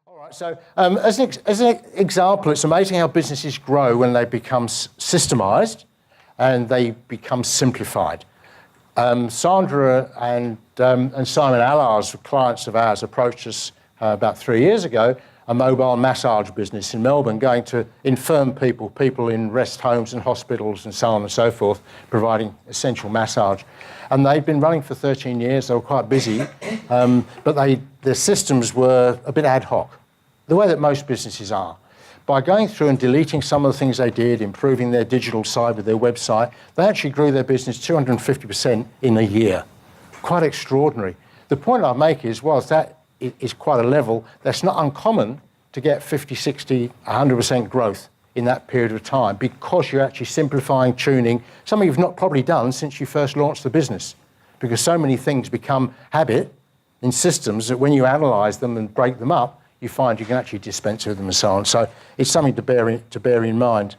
All right, so as an example, it's amazing how businesses grow when they become systemised and they become simplified. Sandra and Simon Allars, clients of ours, approached us about 3 years ago, a mobile massage business in Melbourne, going to infirm people in rest homes and hospitals and so on and so forth, providing essential massage. And they'd been running for 13 years, they were quite busy, but their systems were a bit ad hoc, the way that most businesses are. By going through and deleting some of the things they did, improving their digital side with their website, they actually grew their business 250% in a year. Quite extraordinary. The point I make is, whilst that is quite a level, that's not uncommon to get 50, 60, 100% growth in that period of time, because you're actually simplifying, tuning, something you've not probably done since you first launched the business. Because so many things become habit in systems that when you analyse them and break them up, you find you can actually dispense with them and so on. So it's something to bear in mind.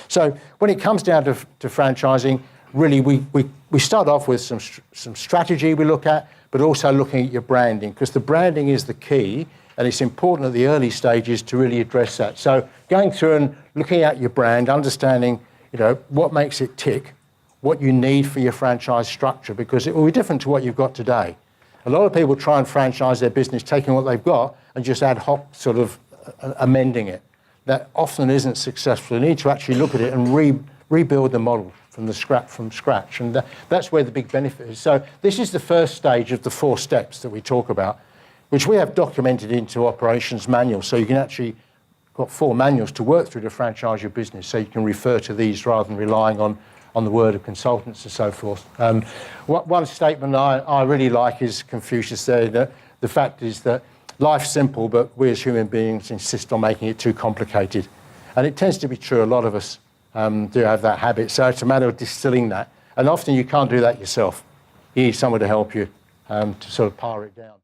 So when it comes down to franchising, really we start off with some strategy we look at, but also looking at your branding, because the branding is the key, and it's important at the early stages to really address that. So going through and looking at your brand, understanding, what makes it tick, what you need for your franchise structure, because it will be different to what you've got today. A lot of people try and franchise their business, taking what they've got and just ad hoc sort of amending it. That often isn't successful. You need to actually look at it and rebuild the model from scratch, and that's where the big benefit is. So this is the first stage of the 4 steps that we talk about, which we have documented into operations manual. So you can actually got 4 manuals to work through to franchise your business, so you can refer to these rather than relying on the word of consultants and so forth. One statement I really like is Confucius there, that the fact is that life's simple, but we as human beings insist on making it too complicated. And it tends to be true, a lot of us do have that habit. So it's a matter of distilling that. And often you can't do that yourself. You need someone to help you to sort of pare it down.